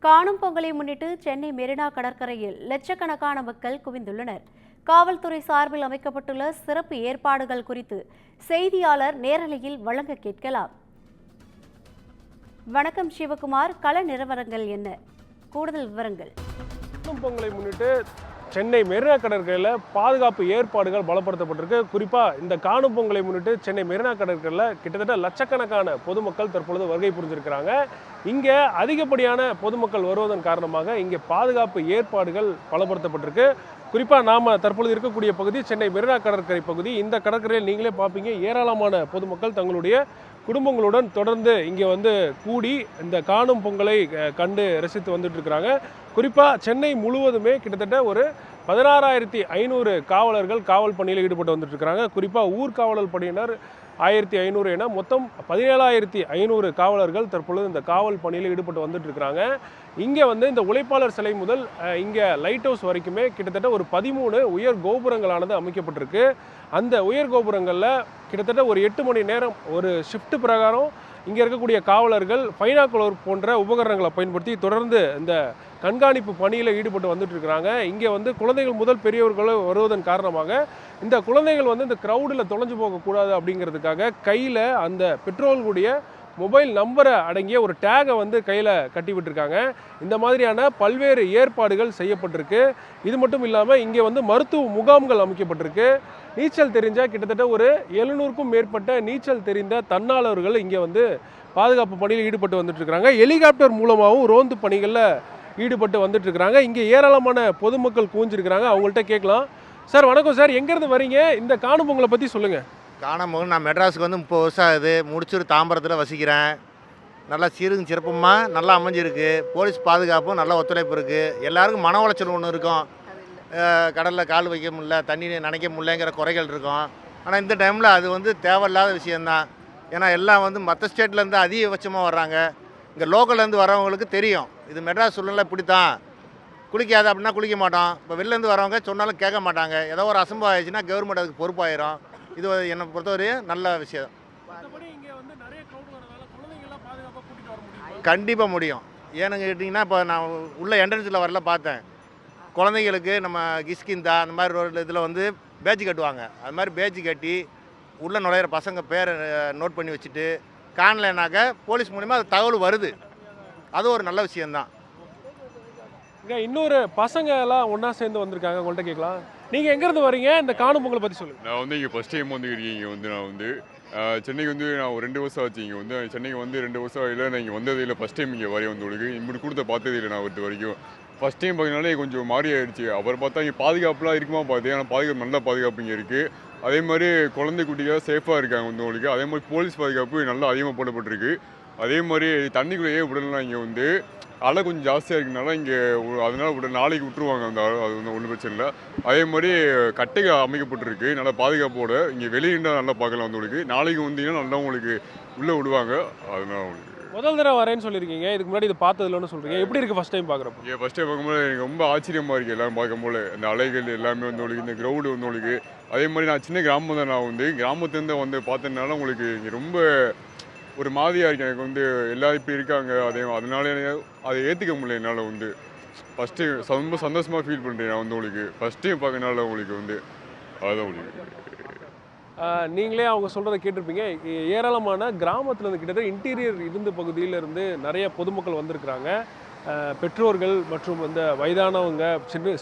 காணும் பொங்கலை முன்னிட்டு சென்னை மெரினா கடற்கரையில் லட்சக்கணக்கான மக்கள் குவிந்துள்ளனர். காவல்துறை சார்பில் அமைக்கப்பட்டுள்ள சிறப்பு ஏற்பாடுகள் குறித்து செய்தியாளர் நேரலையில் வழங்க கேட்கலாம். வணக்கம் சிவகுமார், கள நிலவரங்கள் என்ன? கூடுதல் விவரங்கள். காணும் பொங்கலை முன்னிட்டு சென்னை மெரினா கடற்கரையில் பாதுகாப்பு ஏற்பாடுகள் பலப்படுத்தப்பட்டிருக்கு. குறிப்பாக இந்த காணும் பொங்கலை முன்னிட்டு சென்னை மெரினா கடற்கரையில் கிட்டத்தட்ட லட்சக்கணக்கான பொதுமக்கள் தற்பொழுது வருகை புரிஞ்சிருக்கிறாங்க. இங்கே அதிகப்படியான பொதுமக்கள் வருவதன் காரணமாக இங்கே பாதுகாப்பு ஏற்பாடுகள் பலப்படுத்தப்பட்டிருக்கு. குறிப்பாக நாம் தற்பொழுது இருக்கக்கூடிய பகுதி சென்னை மெரினா கடற்கரை பகுதி. இந்த கடற்கரையில் நீங்களே பார்ப்பீங்க, ஏராளமான பொதுமக்கள் தங்களுடைய குடும்பங்களுடன் தொடர்ந்து இங்கே கூடி இந்த காணும் பொங்கலை கண்டு ரசித்து வந்துட்டு இருக்கிறாங்க. குறிப்பாக சென்னை முழுவதுமே கிட்டத்தட்ட ஒரு 16,500 காவலர்கள் காவல் பணியில் ஈடுபட்டு வந்துட்டு இருக்கிறாங்க. குறிப்பாக ஊர்காவலர் படையினர் 1,500 என மொத்தம் 17,500 காவலர்கள் தற்பொழுது இந்த காவல் பணியில் ஈடுபட்டு வந்துட்டு இருக்கிறாங்க. இங்கே இந்த உழைப்பாளர் சிலை முதல் இங்கே லைட் ஹவுஸ் வரைக்குமே கிட்டத்தட்ட ஒரு 13 உயர் கோபுரங்களானது அமைக்கப்பட்டிருக்கு. அந்த உயர் கோபுரங்களில் கிட்டத்தட்ட ஒரு 8 மணி நேரம் ஒரு ஷிஃப்ட் பிரகாரம் இங்கே இருக்கக்கூடிய காவலர்கள் பைனாக்குலர் போன்ற உபகரணங்களை பயன்படுத்தி தொடர்ந்து இந்த கண்காணிப்பு பணியில் ஈடுபட்டு வந்துட்டு இருக்கிறாங்க. இங்கே குழந்தைகள் முதல் பெரியவர்கள் வருவதன் காரணமாக இந்த குழந்தைகள் இந்த க்ரௌடில் தொலைஞ்சு போகக்கூடாது அப்படிங்கிறதுக்காக கையில் அந்த பெட்ரோலுடைய மொபைல் நம்பரை அடங்கிய ஒரு டேகை கையில் கட்டி விட்டுருக்காங்க. இந்த மாதிரியான பல்வேறு ஏற்பாடுகள் செய்யப்பட்டிருக்கு. இது மட்டும் இல்லாமல் இங்கே மருத்துவ முகாம்கள் அமைக்கப்பட்டிருக்கு. நீச்சல் தெரிஞ்ச கிட்டத்தட்ட ஒரு 700க்கும் மேற்பட்ட நீச்சல் தெரிந்த தன்னாளர்கள் இங்கே பாதுகாப்பு பணியில் ஈடுபட்டு வந்துட்டு இருக்கிறாங்க. ஹெலிகாப்டர் மூலமாகவும் ரோந்து பணிகளில் ஈடுபட்டு வந்துட்டு இருக்கிறாங்க. இங்கே ஏராளமான பொதுமக்கள் கூஞ்சிருக்கிறாங்க. அவங்கள்ட்ட கேட்கலாம். சார் வணக்கம் சார், எங்கேருந்து வரீங்க? இந்த காணும் பொங்கலை பற்றி சொல்லுங்கள். காணும் பொங்கல் நான் மெட்ராஸுக்கு 30 வருஷம் ஆகுது. முடிச்சூர் தாம்பரத்தில் வசிக்கிறேன். நல்லா சீரும் சிறப்புமாக நல்லா அமைஞ்சிருக்கு. போலீஸ் பாதுகாப்பும் நல்ல ஒத்துழைப்பு இருக்குது. எல்லாருக்கும் மன உளைச்சல் ஒன்று இருக்கும். கடலில் கால் வைக்க முடியல, தண்ணி நினைக்க முடியலங்கிற குறைகள் இருக்கும். ஆனால் இந்த டைமில் அது தேவையில்லாத விஷயந்தான். ஏன்னா எல்லாம் மற்ற ஸ்டேட்லேருந்து அதிகபட்சமாக வர்றாங்க. இங்கே லோக்கல்லேருந்து வரவங்களுக்கு தெரியும் இது மெட்ராஸ் சூழ்நிலை இப்படித்தான், குளிக்காது அப்படின்னா குளிக்க மாட்டோம். இப்போ வெளிலேருந்து வரவங்க சொன்னாலும் கேட்க மாட்டாங்க. ஏதோ ஒரு அசம்பவம் ஆயிடுச்சுன்னா கவர்மெண்ட் அதுக்கு பொறுப்பாயிரும். இது என்னை பொறுத்தவரையும் நல்ல விஷயம். கண்டிப்பாக முடியும். ஏன்னு கேட்டிங்கன்னா, இப்போ நான் உள்ள என்ட்ரன்ஸில் வரல பார்த்தேன், குழந்தைங்களுக்கு நம்ம கிஸ்கிந்தா அந்த மாதிரி ஒரு இதில் பேட்ஜ் கட்டுவாங்க. அது மாதிரி பேட்ஜ் கட்டி உள்ளே நுழையிற பசங்க பேரை நோட் பண்ணி வச்சுட்டு காணலைனாக்க போலீஸ் மூலிமா அது தகவல் வருது. அது ஒரு நல்ல விஷயந்தான். இங்கே இன்னொரு பசங்க எல்லாம் ஒன்றா சேர்ந்து வந்திருக்காங்க, உங்கள்கிட்ட கேட்கலாம். நீங்கள் எங்கேருந்து வரீங்க? இந்த காணும் பொங்கலை பற்றி சொல்லுங்கள். நான் இங்கே ஃபஸ்ட் டைம் இருக்கேன். இங்கே நான் சென்னைக்கு நான் ஒரு 2 வருஷம் ஆச்சு. இங்கே சென்னைக்கு 2 வருஷம் இல்லை. நான் இங்கே வந்தது இல்லை. ஃபஸ்ட் டைம் இங்கே வரைய உங்களுக்கு இப்படி கொடுத்த பார்த்ததே இல்லை நான் இது வரைக்கும். ஃபஸ்ட் டைம் பார்த்தீங்கனாலே கொஞ்சம் மாறி ஆயிடுச்சு. அப்புறம் பார்த்தா இங்கே பாதுகாப்புலாம் இருக்குமா பார்த்தேன். ஆனால் பாதுகாப்பு நல்ல பாதுகாப்பு இங்கே இருக்குது. அதே மாதிரி குழந்தை குட்டிகள் சேஃபாக இருக்காங்க உங்களுக்கு. அதே மாதிரி போலீஸ் பாதுகாப்பு நல்லா அதிகமாக போடப்பட்டிருக்கு. அதே மாதிரி தண்ணிக்குள்ளேயே விடலாம். இங்கே அலை கொஞ்சம் ஜாஸ்தியாக இருக்குனால இங்கே அதனால் நாளைக்கு விட்டுருவாங்க. அது ஒன்றும் பிரச்சனை இல்லை. அதே மாதிரி கட்டைகள் அமைக்கப்பட்டிருக்கு நல்லா பாதுகாப்போட. இங்கே வெளியே நல்லா பார்க்கலாம் உங்களுக்கு. நாளைக்கு வந்தீங்கன்னா நல்லா உங்களுக்கு உள்ளே விடுவாங்க. அதனால் உங்களுக்கு முதல் தடவை வரேன்னு சொல்லியிருக்கீங்க. இதுக்கு முன்னாடி இது பார்த்ததில்லன்னு சொல்கிறீங்க. எப்படி இருக்குது ஃபஸ்ட் டைம் பார்க்குறப்போ? ஃபஸ்ட் டைம் பார்க்கும்போது எனக்கு ரொம்ப ஆச்சரியமாக இருக்குது. எல்லாம் பார்க்கும்போது அந்த அலைகள் எல்லாமே உங்களுக்கு இந்த க்ரௌடு உங்களுக்கு. அதே மாதிரி நான் சின்ன கிராமம் தான். நான் கிராமத்துலேருந்து பார்த்ததுனால உங்களுக்கு இங்கே ரொம்ப ஒரு மாதிரியாக இருக்குது. எனக்கு எல்லாம் இப்போ இருக்காங்க. அதனால அதை ஏற்றுக்க முடியல என்னால். ஃபஸ்ட்டு ரொம்ப சந்தோஷமாக ஃபீல் பண்ணுறேன் நான் உங்களுக்கு ஃபஸ்ட் டைம் பார்க்கறனால உங்களுக்கு அதுதான் உங்களுக்கு. நீங்களே அவங்க சொல்கிறத கேட்டிருப்பீங்க. ஏராளமான கிராமத்துலேருந்து கிட்டத்தட்ட இன்டீரியர் இருந்த பகுதியிலேருந்து நிறைய பொதுமக்கள் வந்திருக்கிறாங்க. பெற்றோர்கள் மற்றும் வயதானவங்க,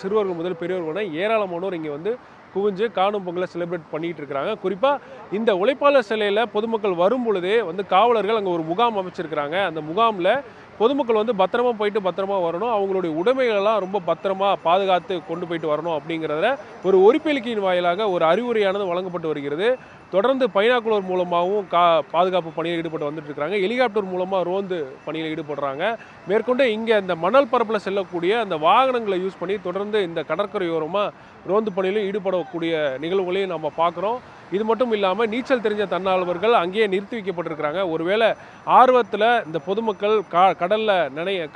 சிறுவர்கள் முதல் பெரியவர்கள் ஏராளமானோர் இங்கே குவிஞ்சு காணும் பொங்கலை செலிப்ரேட் பண்ணிகிட்டு இருக்கிறாங்க. குறிப்பாக இந்த உழைப்பாளர் சிலையில் பொதுமக்கள் வரும் பொழுதே காவலர்கள் அங்கே ஒரு முகாம் அமைச்சிருக்கிறாங்க. அந்த முகாமில் பொதுமக்கள் பத்திரமா போயிட்டு பத்திரமா வரணும், அவங்களுடைய உடைமைகளெல்லாம் ரொம்ப பத்திரமா பாதுகாத்து கொண்டு போயிட்டு வரணும் அப்படிங்கிறத ஒரு ஒலிபெருக்கியின் வாயிலாக ஒரு அறிவுரையானது வழங்கப்பட்டு வருகிறது. தொடர்ந்து பைனாக்குலர் மூலமாகவும் பாதுகாப்பு பணியில் ஈடுபட்டு வந்துட்டு இருக்கிறாங்க. ஹெலிகாப்டர் மூலமாக ரோந்து பணியில் ஈடுபடுறாங்க. மேற்கொண்டு இங்கே இந்த மணல் பரப்பில் செல்லக்கூடிய அந்த வாகனங்களை யூஸ் பண்ணி தொடர்ந்து இந்த கடற்கரையோரமாக ரோந்து பணியிலும் ஈடுபடக்கூடிய நிகழ்வுகளையும் நம்ம பார்க்குறோம். இது மட்டும் இல்லாமல் நீச்சல் தெரிஞ்ச தன்னார்வர்கள் அங்கேயே நிறுத்தி வைக்கப்பட்டிருக்கிறாங்க. ஒருவேளை ஆர்வத்தில் இந்த பொதுமக்கள் கடலில்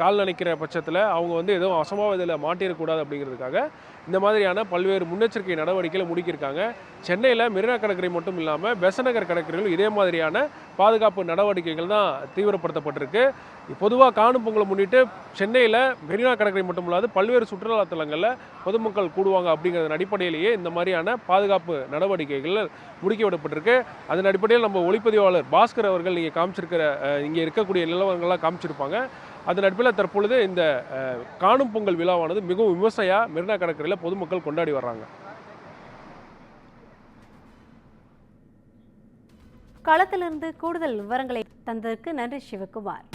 கால் நனைக்கிற பட்சத்தில் அவங்க வந்து எதுவும் அசம்பாவிதத்தில் மாட்டிடக்கூடாது அப்படிங்கிறதுக்காக இந்த மாதிரியான பல்வேறு முன்னெச்சரிக்கை நடவடிக்கைகளை முடுக்கியிருக்காங்க. சென்னையில் மெரினா கடற்கரை மட்டும் இல்லாமல் பெசநகர் கடற்கரையிலும் இதே மாதிரியான பாதுகாப்பு நடவடிக்கைகள் தான் தீவிரப்படுத்தப்பட்டிருக்கு. பொதுவாக காணும் பொங்கலை முன்னிட்டு சென்னையில் மெரினா கடற்கரை மட்டும் இல்லாது பல்வேறு சுற்றுலா தலங்களில் பொதுமக்கள் கூடுவாங்க அப்படிங்கிறதன் அடிப்படையிலேயே இந்த மாதிரியான பாதுகாப்பு நடவடிக்கைகள் முடுக்கி விடப்பட்டிருக்கு. அதன் அடிப்படையில் நம்ம ஒளிப்பதிவாளர் பாஸ்கர் அவர்கள் இங்கே காமிச்சிருக்கிற இங்கே இருக்கக்கூடிய நிலவரங்கள்லாம் காமிச்சிருப்பாங்க. அதன் அடிப்படையில் தற்பொழுது இந்த காணும் பொங்கல் விழாவானது மிகவும் விமர்சையாக மெரினா கடற்கரையில் பொதுமக்கள் கொண்டாடி வர்றாங்க. களத்திலிருந்து கூடுதல் விவரங்களை தந்ததற்கு நன்றி சிவகுமார்.